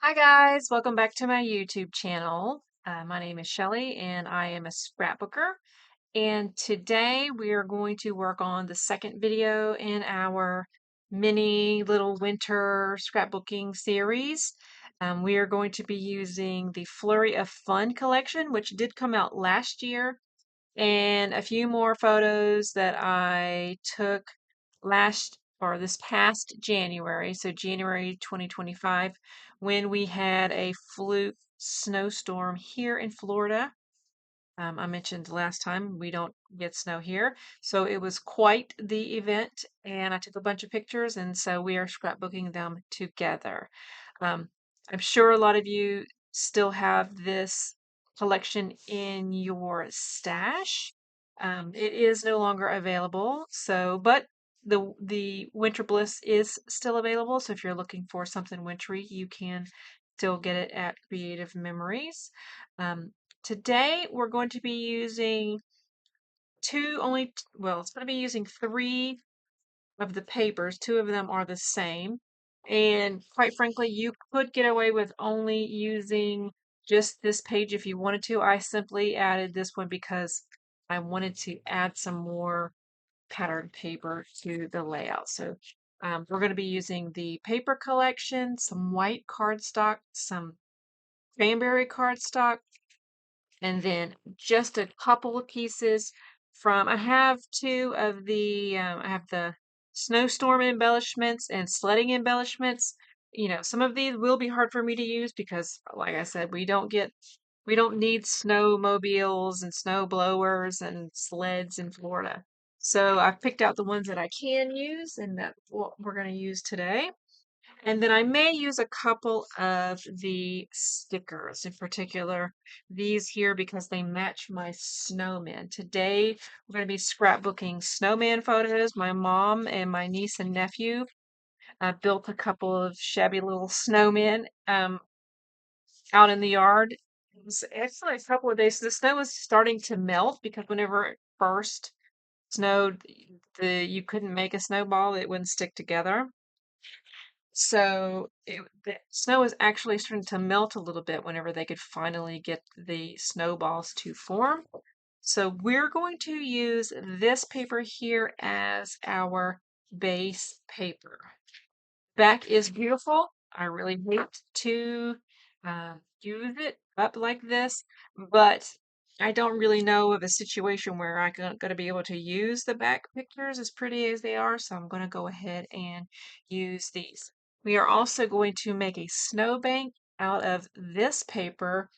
Hi guys, welcome back to my YouTube channel. My name is Shelly and I am a scrapbooker. And today we are going to work on the second video in our mini little winter scrapbooking series. We are going to be using the Flurry of Fun collection, which did come out last year, and a few more photos that I took last or this past January, so January 2025, when we had a fluke snowstorm here in Florida. I mentioned last time we don't get snow here, so it was quite the event, and I took a bunch of pictures, and so we are scrapbooking them together. Um, I'm sure a lot of you still have this collection in your stash. It is no longer available, so but the Winter Bliss is still available. So if you're looking for something wintry, you can still get it at Creative Memories. Um, Today we're going to be using it's going to be using three of the papers. Two of them are the same. And quite frankly, you could get away with only using just this page if you wanted to. I simply added this one because I wanted to add some more patterned paper to the layout. So we're going to be using the paper collection, some white cardstock, some cranberry cardstock, and then just a couple of pieces from, I have two of I have the snowstorm embellishments and sledding embellishments. You know, some of these will be hard for me to use because, like I said, we don't need snowmobiles and snow blowers and sleds in Florida. So I've picked out the ones that I can use, and that's what we're going to use today. And then I may use a couple of the stickers, in particular these here because they match my snowmen. Today we're going to be scrapbooking snowman photos. My mom and my niece and nephew built a couple of shabby little snowmen out in the yard. It was actually a couple of days. The snow was starting to melt because whenever it first snowed, you couldn't make a snowball; it wouldn't stick together. So the snow is actually starting to melt a little bit whenever they could finally get the snowballs to form. So we're going to use this paper here as our base paper. Back is beautiful. I really hate to use it up like this, but I don't really know of a situation where I'm going to be able to use the back pictures as pretty as they are, so I'm going to go ahead and use these. We are also going to make a snowbank out of this paper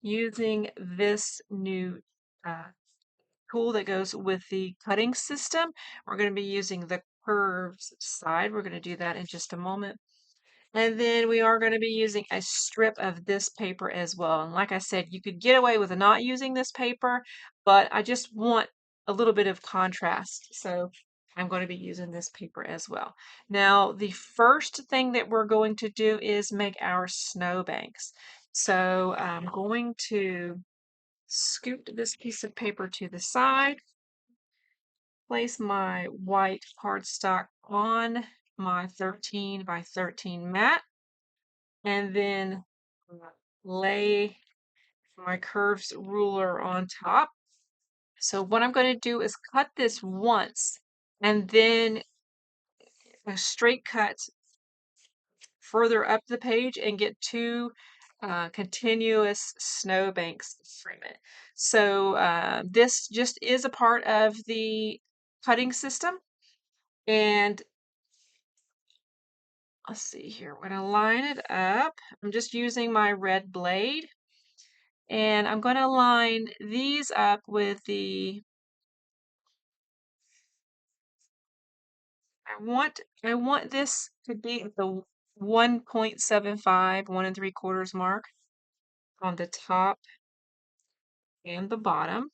using this new uh, tool that goes with the cutting system. We're going to be using the curves side. We're going to do that in just a moment. And then we are going to be using a strip of this paper as well. And like I said, you could get away with not using this paper, but I just want a little bit of contrast. So I'm going to be using this paper as well. Now, the first thing that we're going to do is make our snowbanks. So I'm going to scoot this piece of paper to the side, place my white cardstock on my 13 by 13 mat, and then lay my curves ruler on top. So what I'm going to do is cut this once and then a straight cut further up the page and get two continuous snowbanks from it. So this just is a part of the cutting system. And let's see here, we're going to line it up. I'm just using my red blade. And I'm going to line these up with I want this to be at the 1.75, 1 3/4 mark on the top and the bottom.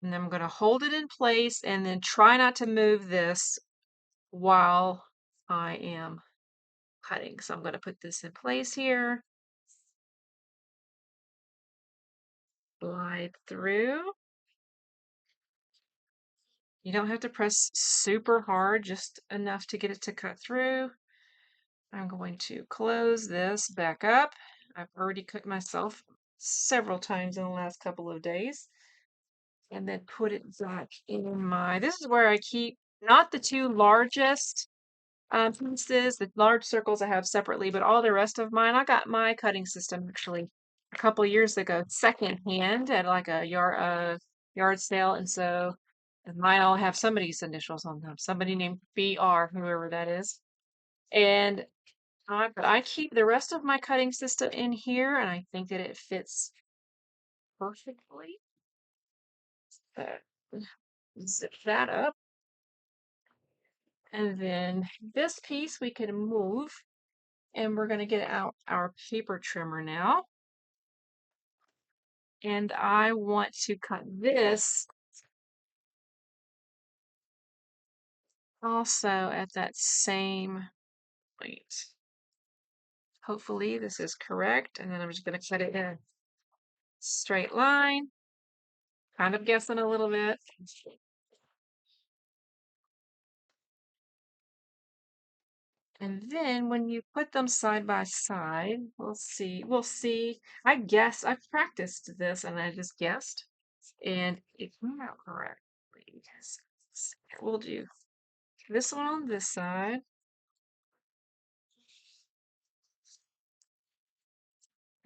And then I'm going to hold it in place and then try not to move this while I am cutting. So I'm going to put this in place here, slide through. You don't have to press super hard, just enough to get it to cut through. I'm going to close this back up. I've already cooked myself several times in the last couple of days. And then put it back in my, this is where I keep not the two largest pieces, the large circles I have separately, but all the rest of mine. I got my cutting system actually a couple years ago, secondhand at like a yard sale, and so mine all have somebody's initials on them. Somebody named BR, whoever that is. And but I keep the rest of my cutting system in here, and I think that it fits perfectly. Zip that up. And then this piece we can move, and we're going to get out our paper trimmer now. And I want to cut this also at that same point. Hopefully this is correct. And then I'm just going to cut it in a straight line, kind of guessing a little bit. And then when you put them side by side, we'll see. I guess I've practiced this and I just guessed. And it came out correctly. We'll do this one on this side.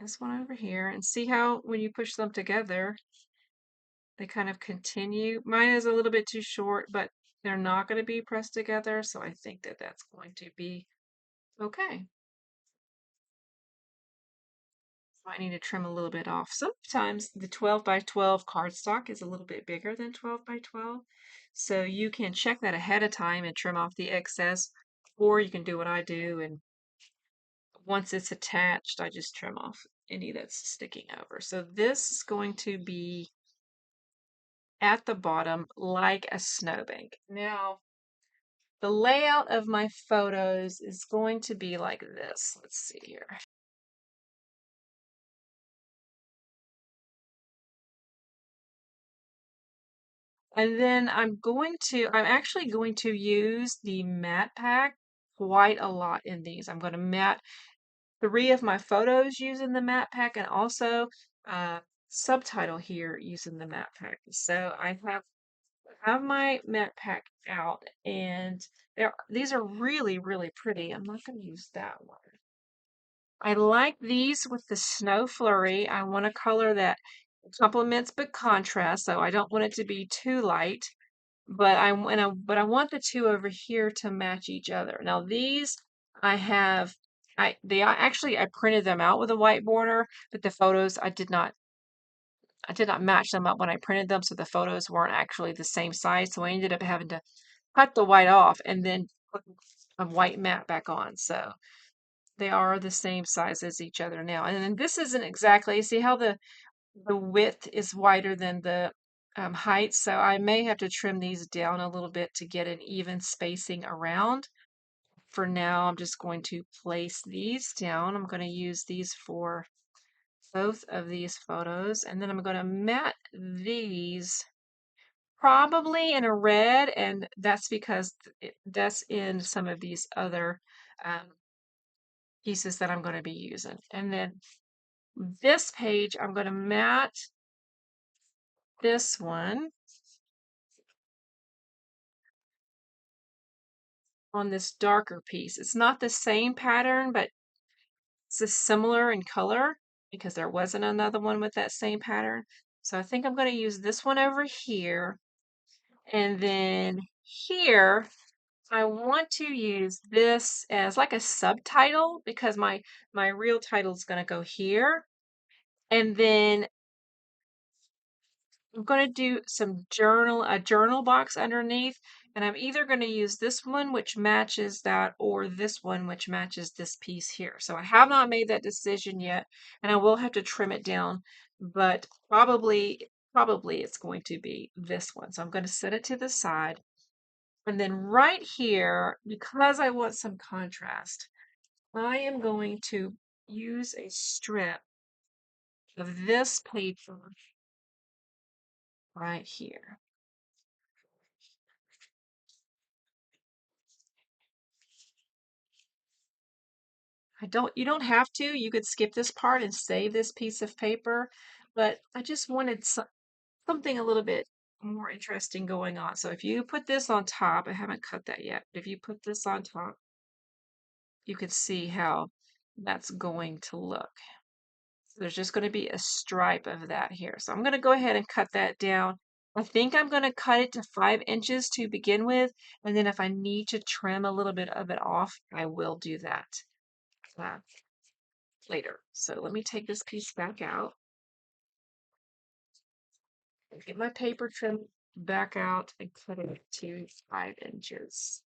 This one over here. And see how when you push them together, they kind of continue. Mine is a little bit too short, but they're not going to be pressed together. So I think that that's going to be okay. I need to trim a little bit off. Sometimes the 12 by 12 cardstock is a little bit bigger than 12 by 12. So you can check that ahead of time and trim off the excess, or you can do what I do, and once it's attached, I just trim off any that's sticking over. So this is going to be at the bottom like a snowbank. Now, the layout of my photos is going to be like this. Let's see here. And then I'm actually going to use the matte pack quite a lot in these. I'm going to matte 3 of my photos using the matte pack, and also subtitle here using the matte pack. So I have my matte pack out, and these are really, really pretty. I'm not going to use that one. I like these with the snow flurry. I want a color that complements but contrasts, so I don't want it to be too light. But I want the two over here to match each other. Now these I printed them out with a white border, but the photos I did not match them up when I printed them, so the photos weren't actually the same size. So I ended up having to cut the white off and then put a white mat back on. So they are the same size as each other now. And then this isn't exactly, see how the width is wider than the height, so I may have to trim these down a little bit to get an even spacing around. For now, I'm just going to place these down. I'm going to use these for both of these photos, and then I'm going to matte these probably in a red, and that's because that's in some of these other pieces that I'm going to be using. And then this page, I'm going to matte this one on this darker piece. It's not the same pattern, but it's similar in color because there wasn't another one with that same pattern. So I think I'm going to use this one over here. And then here, I want to use this as like a subtitle because my real title is going to go here. And then I'm going to do a journal box underneath, and I'm either going to use this one, which matches that, or this one, which matches this piece here. So I have not made that decision yet, and I will have to trim it down, but probably it's going to be this one. So I'm going to set it to the side. And then right here, because I want some contrast, I am going to use a strip of this paper right here. You don't have to. You could skip this part and save this piece of paper, but I just wanted something a little bit more interesting going on. So if you put this on top, I haven't cut that yet, but if you put this on top, you can see how that's going to look. So there's just going to be a stripe of that here. So I'm going to go ahead and cut that down. I think I'm going to cut it to 5 inches to begin with, and then if I need to trim a little bit of it off, I will do that uh, later. So let me take this piece back out. Get my paper trim back out and cut it to 5 inches.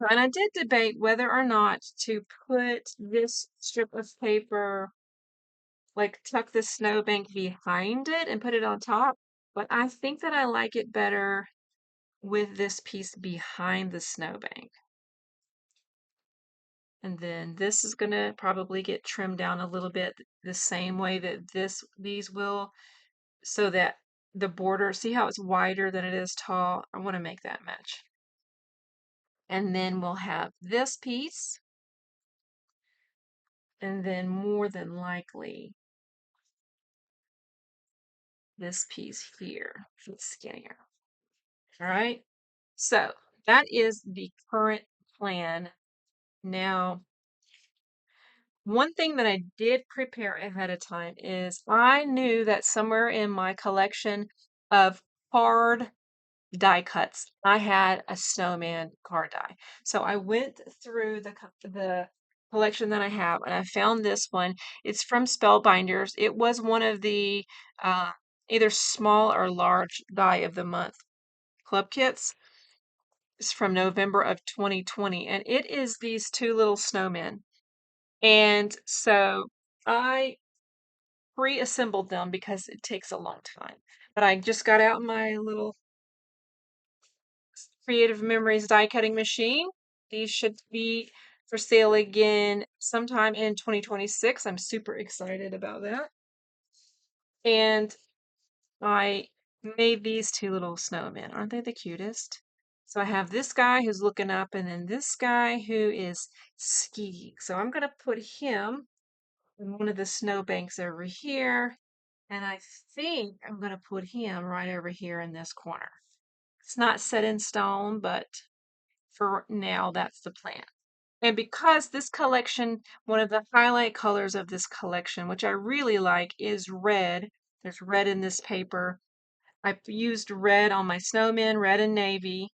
And I did debate whether or not to put this strip of paper, like tuck the snowbank behind it and put it on top, but I think that I like it better with this piece behind the snowbank. And then this is going to probably get trimmed down a little bit the same way that these will, so that the border, see how it's wider than it is tall? I want to make that match. And then we'll have this piece, and then more than likely this piece here. It's skinnier. All right. So that is the current plan. Now, one thing that I did prepare ahead of time is I knew that somewhere in my collection of card die cuts, I had a snowman card die. So I went through the collection that I have, and I found this one. It's from Spellbinders. It was one of the uh, either small or large die of the month club kits. It's from November of 2020, and it is these two little snowmen. And so I pre-assembled them because it takes a long time. But I just got out my little Creative Memories die cutting machine. These should be for sale again sometime in 2026. I'm super excited about that. And I made these two little snowmen. Aren't they the cutest? So I have this guy who's looking up, and then this guy who is skiing. So I'm going to put him in one of the snowbanks over here. And I think I'm going to put him right over here in this corner. It's not set in stone, but for now, that's the plan. And because this collection, one of the highlight colors of this collection, which I really like, is red. There's red in this paper. I used red on my snowmen, red and navy.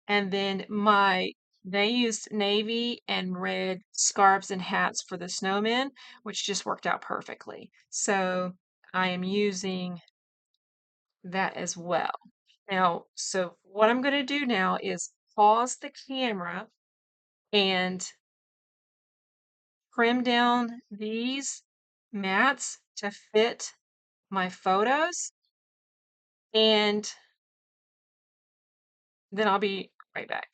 And then they used navy and red scarves and hats for the snowmen, which just worked out perfectly. So I am using that as well. Now, so what I'm going to do now is pause the camera and trim down these mats to fit my photos, and then I'll be right back.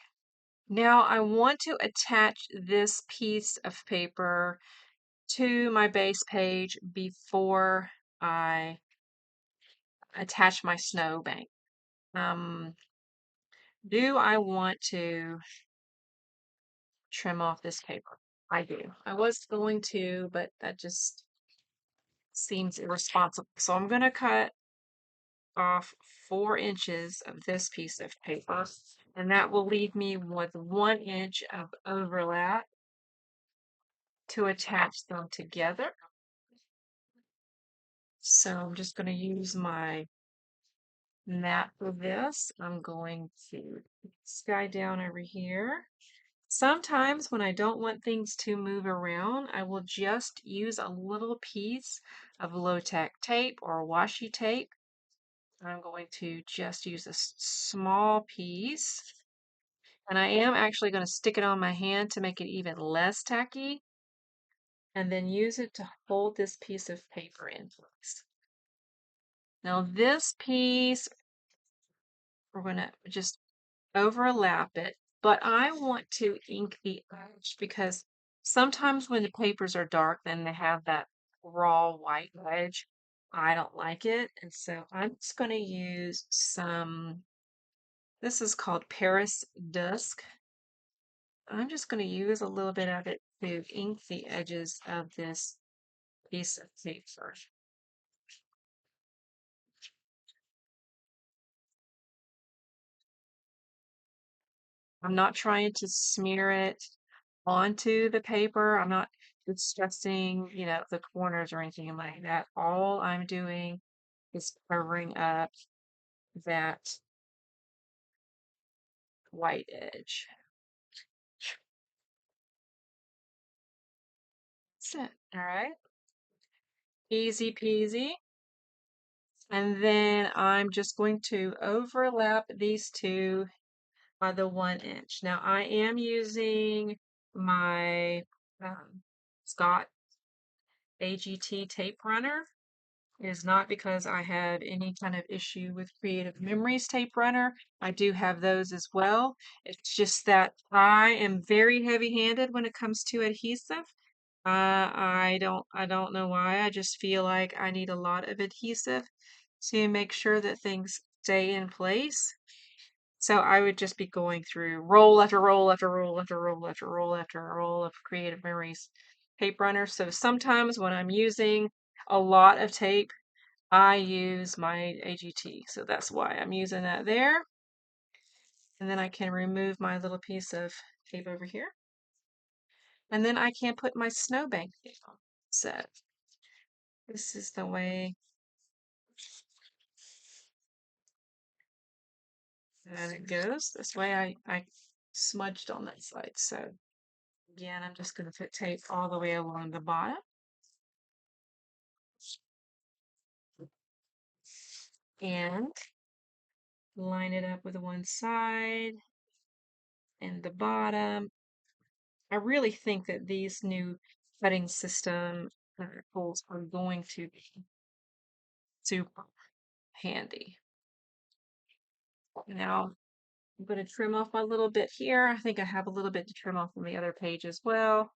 Now I want to attach this piece of paper to my base page before I attach my snowbank. Do I want to trim off this paper? I do. I was going to, but that just seems irresponsible. So I'm going to cut off 4 inches of this piece of paper, and that will leave me with 1 inch of overlap to attach them together. So I'm just going to use my mat for this. I'm going to put this guy down over here. Sometimes when I don't want things to move around, I will just use a little piece of low-tack tape or washi tape. I'm going to just use a small piece, and I am actually going to stick it on my hand to make it even less tacky, and then use it to hold this piece of paper in place. Now this piece, we're going to just overlap it, but I want to ink the edge because sometimes when the papers are dark, then they have that raw white edge. I don't like it, and so I'm just going to use some, this is called Paris Dusk. I'm just going to use a little bit of it to ink the edges of this piece of paper. I'm not trying to smear it onto the paper. I'm not distressing, the corners or anything like that. All I'm doing is covering up that white edge. That's it. All right. Easy peasy. And then I'm just going to overlap these two by the 1 inch. Now I am using my Scott AGT tape runner. It is not because I have any kind of issue with Creative Memories tape runner. I do have those as well. It's just that I am very heavy-handed when it comes to adhesive. I don't know why. I just feel like I need a lot of adhesive to make sure that things stay in place. So I would just be going through roll after roll after roll after roll after roll after roll of Creative Memories tape runner. So sometimes when I'm using a lot of tape, I use my AGT. So that's why I'm using that there. And then I can remove my little piece of tape over here. And then I can put my snowbank down. So this is the way that it goes. This way I smudged on that side. So again, I'm just going to put tape all the way along the bottom. And line it up with one side and the bottom. I really think that these new cutting system tools are going to be super handy. Now I'm going to trim off a little bit here. I think I have a little bit to trim off on the other page as well.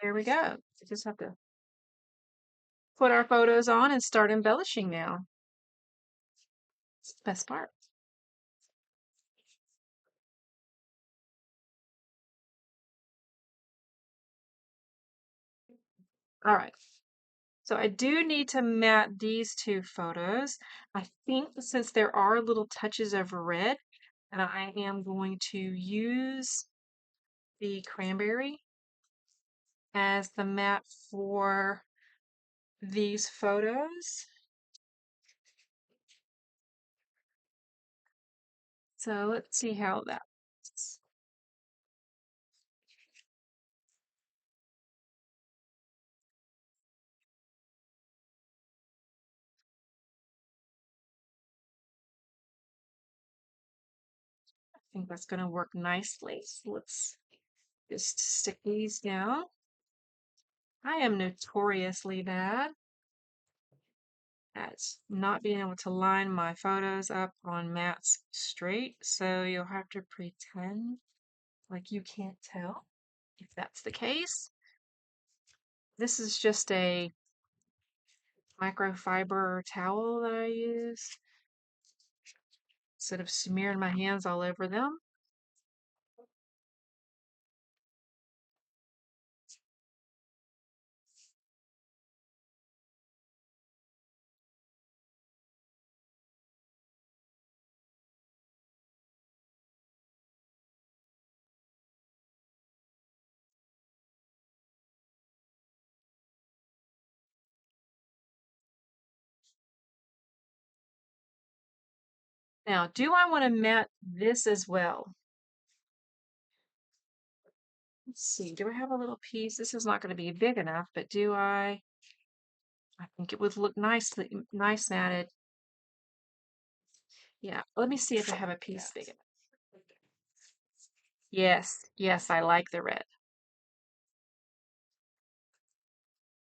There we go. We just have to put our photos on and start embellishing now. It's the best part. All right. So I do need to mat these two photos. I think since there are little touches of red, and I am going to use the cranberry as the mat for these photos. So let's see how that works. I think that's going to work nicely. So let's just stick these down. I am notoriously bad at not being able to line my photos up on mats straight, so you'll have to pretend like you can't tell if that's the case. This is just a microfiber towel that I use instead of smearing my hands all over them. Now, do I want to mat this as well? Let's see, do I have a little piece? This is not going to be big enough, but do I? I think it would look nice matted. Yeah, let me see if I have a piece big enough. Yes, yes, I like the red.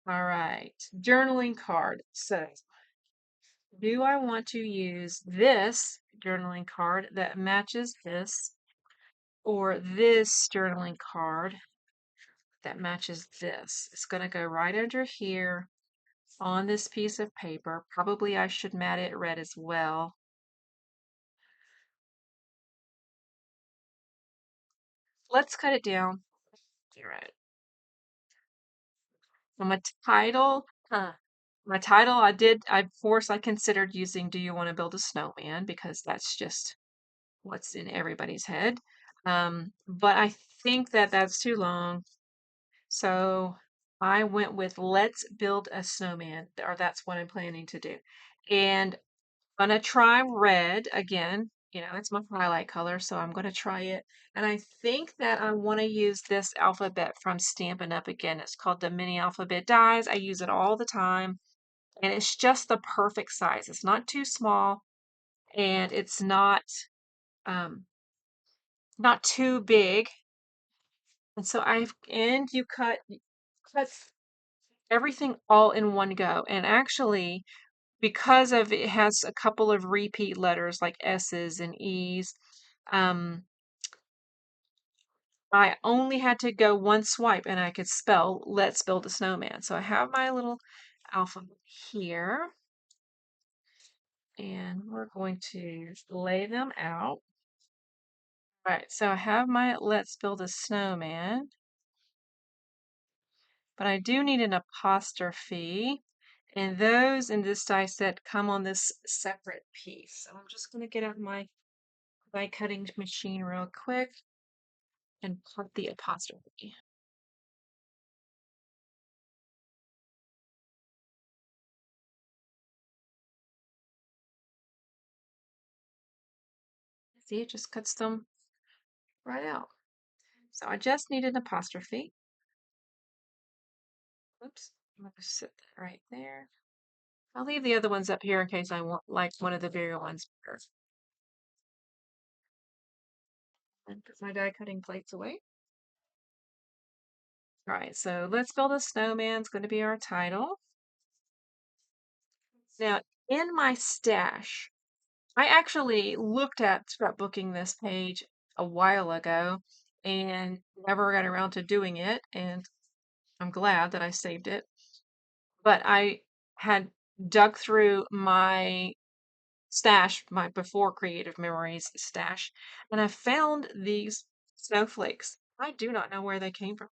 All right, journaling card. So, do I want to use this journaling card that matches this, or this journaling card that matches this. It's going to go right under here on this piece of paper. Probably I should mat it red as well. Let's cut it down. All right. So my title, I considered using Do You Want to Build a Snowman? Because that's just what's in everybody's head. But I think that that's too long. So I went with Let's Build a Snowman, or that's what I'm planning to do. And I'm gonna try red again. You know, it's my highlight color, so I'm gonna try it. And I think that I want to use this alphabet from Stampin' Up! Again. It's called the Mini Alphabet Dies. I use it all the time, and it's just the perfect size. It's not too small, and it's um, not too big. And so you cut everything all in one go. And actually, because of it has a couple of repeat letters like S's and E's, um, I only had to go one swipe and I could spell Let's Build a Snowman. So I have my little alphabet here, and we're going to lay them out. All right, so I have my Let's Build a Snowman, but I do need an apostrophe. And those in this die set come on this separate piece. So I'm just going to get out my die cutting machine real quick and put the apostrophe. See, it just cuts them right out. So I just need an apostrophe. Oops, I'm going to sit that right there. I'll leave the other ones up here in case I want like one of the bigger ones better. And put my die cutting plates away. All right, so Let's Build a Snowman is going to be our title. Now, in my stash, I actually looked at scrapbooking this page a while ago and never got around to doing it, and I'm glad that I saved it. But I had dug through my stash, my before Creative Memories stash, and I found these snowflakes. I do not know where they came from.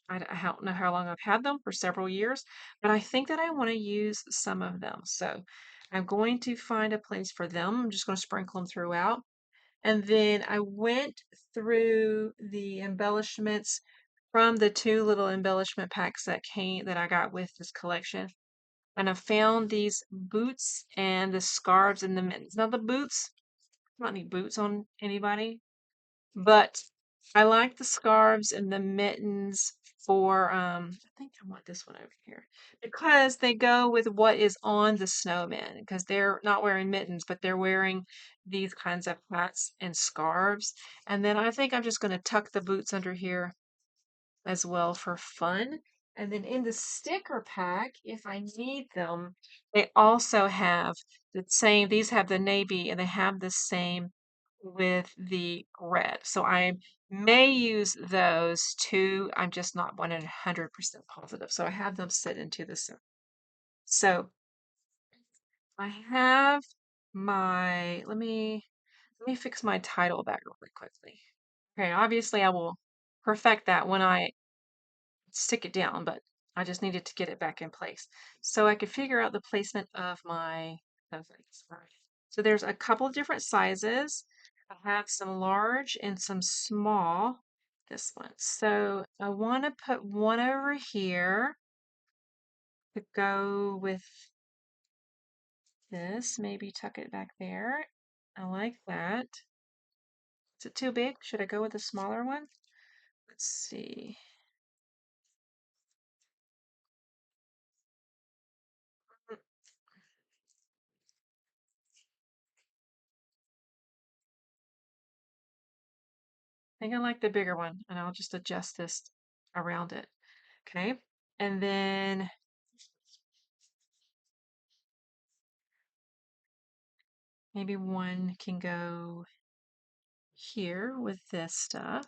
I don't know how long I've had them, for several years, but I think that I want to use some of them. So I'm going to find a place for them. I'm just going to sprinkle them throughout. And then I went through the embellishments from the two little embellishment packs that I got with this collection. And I found these boots and the scarves and the mittens. Now the boots, I don't need boots on anybody, but I like the scarves and the mittens for, I think I want this one over here because they go with what is on the snowman because they're not wearing mittens, but they're wearing these kinds of hats and scarves. And then I think I'm just going to tuck the boots under here as well for fun. And then in the sticker pack, if I need them, they also have the same, these have the navy and they have the same with the red. So I may use those too. I'm just not 100% positive. So I have them sit into the center. So I have let me fix my title back really quickly. Okay, obviously I will perfect that when I stick it down, but I just needed to get it back in place. So I could figure out the placement of my things. All right. So there's a couple of different sizes. I have some large and some small. This one. So I want to put one over here to go with this. Maybe tuck it back there. I like that. Is it too big? Should I go with a smaller one? Let's see. I think I like the bigger one, and I'll just adjust this around it. Okay. And then maybe one can go here with this stuff.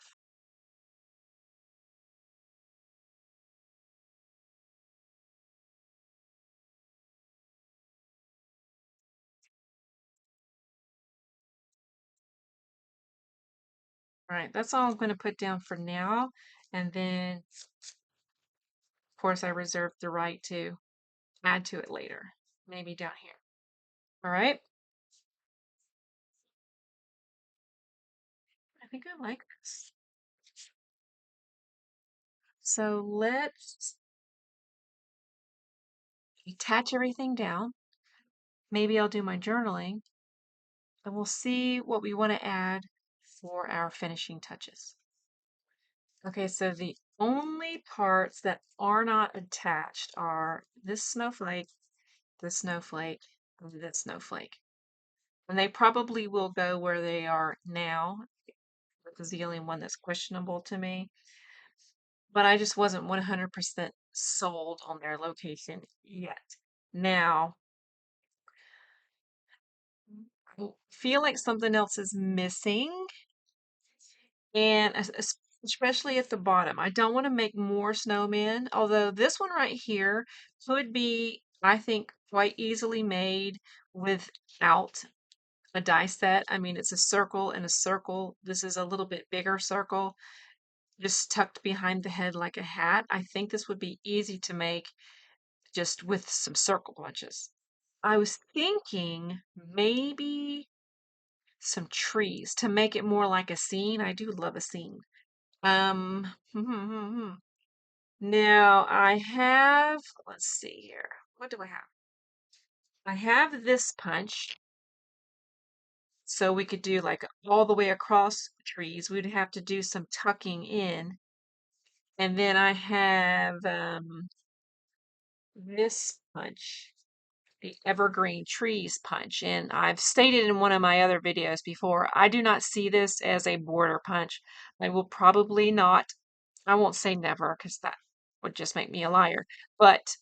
All right, that's all I'm going to put down for now. And then, of course, I reserve the right to add to it later, maybe down here. All right. I think I like this. So let's attach everything down. Maybe I'll do my journaling and we'll see what we want to add for our finishing touches. Okay, so the only parts that are not attached are this snowflake, this snowflake, and this snowflake. And they probably will go where they are now. This is the only one that's questionable to me. But I just wasn't 100% sold on their location yet. Now, I feel like something else is missing, and especially at the bottom. I don't want to make more snowmen, although this one right here could be, I think, quite easily made without a die set. I mean, it's a circle and a circle. This is a little bit bigger circle, just tucked behind the head like a hat. I think this would be easy to make just with some circle punches. I was thinking maybe some trees to make it more like a scene. I do love a scene. Um, now I have, let's see here. What do I have? I have this punch. So we could do like all the way across trees. We'd have to do some tucking in. And then I have this punch, the evergreen trees punch. And I've stated in one of my other videos before, I do not see this as a border punch. I will probably not, I won't say never because that would just make me a liar, but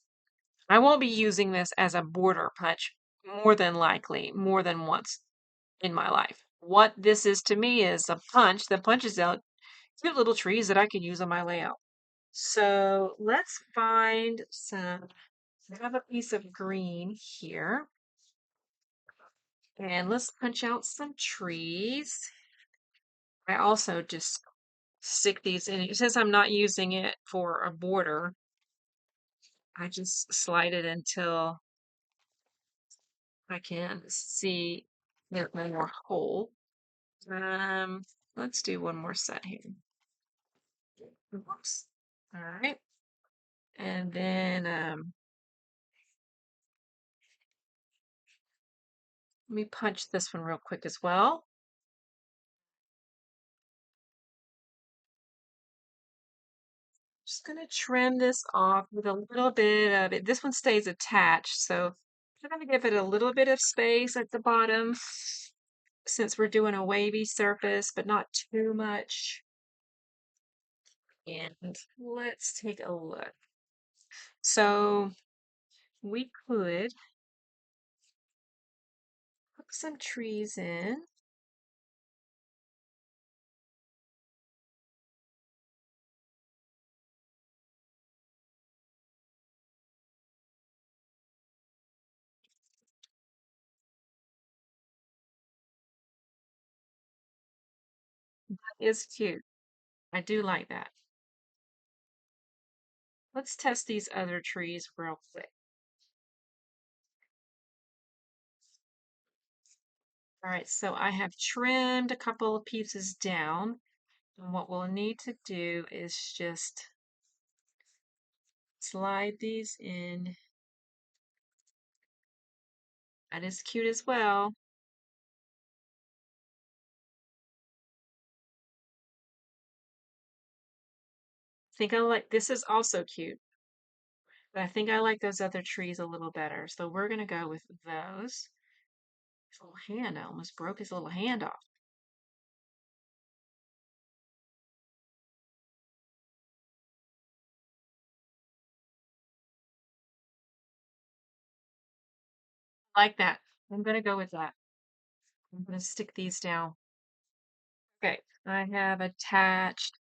I won't be using this as a border punch more than likely, more than once in my life. What this is to me is a punch that punches out cute little trees that I could use on my layout. So let's find some, I have a piece of green here. And let's punch out some trees. I also just stick these in. Since I'm not using it for a border, I just slide it until I can see it more whole. Let's do one more set here. Oops. All right. And then let me punch this one real quick as well. Just going to trim this off with a little bit of it. This one stays attached, so I'm going to give it a little bit of space at the bottom since we're doing a wavy surface, but not too much. And let's take a look. So we could put some trees in. That is cute. I do like that. Let's test these other trees real quick. All right, so I have trimmed a couple of pieces down. And what we'll need to do is just slide these in. That is cute as well. I think I like, this is also cute, but I think I like those other trees a little better. So we're gonna go with those. His little hand, I almost broke his little hand off. I like that. I'm gonna go with that. I'm gonna stick these down. Okay, I have attached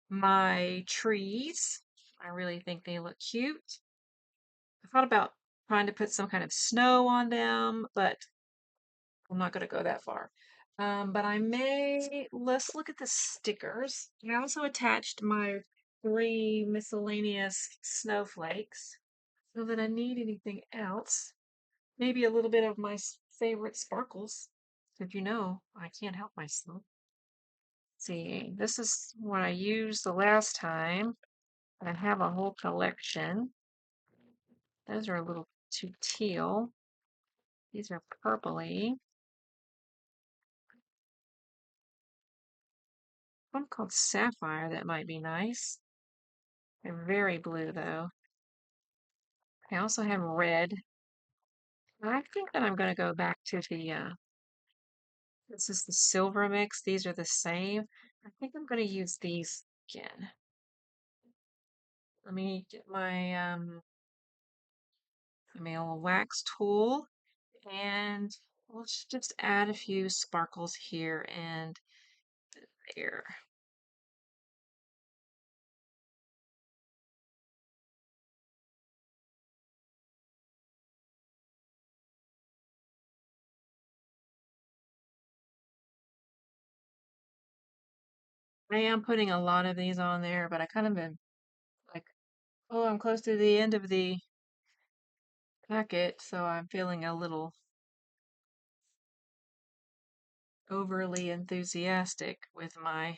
my trees. I really think they look cute. I thought about trying to put some kind of snow on them, but I'm not going to go that far. But let's look at the stickers. I also attached my 3 miscellaneous snowflakes. So that I need anything else. Maybe a little bit of my favorite sparkles. Did you know I can't help myself? See, this is what I used the last time. I have a whole collection. Those are a little too teal. These are purpley. One called Sapphire that might be nice. They're very blue though. I also have red. I think that I'm going to go back to this is the silver mix. These are the same. I think I'm going to use these again. Let me get my little wax tool and let's just add a few sparkles here and there. I am putting a lot of these on there, but I kind of been like, oh, I'm close to the end of the packet, so I'm feeling a little overly enthusiastic with my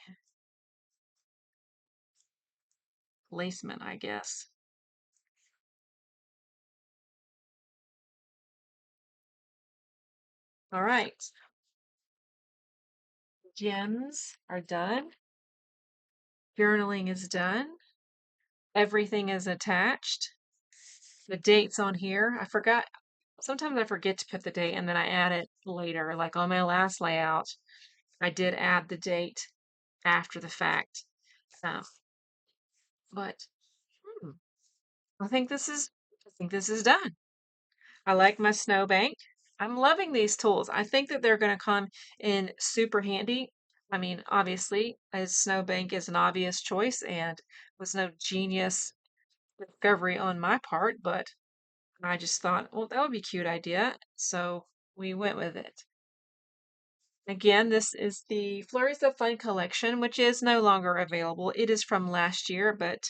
placement, I guess. All right, gems are done. Journaling is done. Everything is attached. The dates on here, I forgot. Sometimes I forget to put the date and then I add it later. Like on my last layout, I did add the date after the fact. Um, but hmm, I think this is done. I like my snowbank. I'm loving these tools. I think that they're going to come in super handy. I mean, obviously, a snowbank is an obvious choice and was no genius discovery on my part, but I just thought, well, that would be a cute idea. So we went with it. Again, this is the Flurries of Fun collection, which is no longer available. It is from last year, but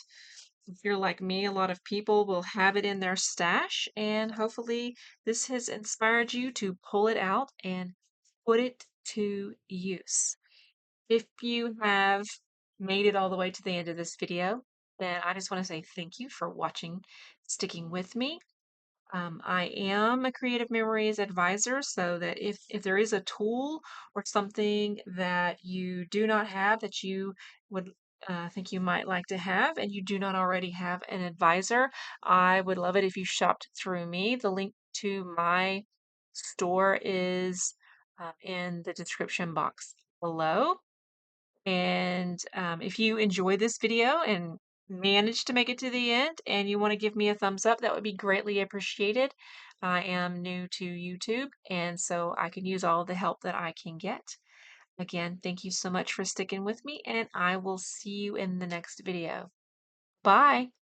if you're like me, a lot of people will have it in their stash, and hopefully, this has inspired you to pull it out and put it to use. If you have made it all the way to the end of this video, then I just want to say thank you for watching, sticking with me. I am a Creative Memories advisor, so that if there is a tool or something that you do not have that you would think you might like to have, and you do not already have an advisor, I would love it if you shopped through me. The link to my store is in the description box below. And if you enjoy this video and manage to make it to the end and you want to give me a thumbs up, that would be greatly appreciated. I am new to YouTube, and so I can use all the help that I can get. Again, thank you so much for sticking with me, and I will see you in the next video. Bye!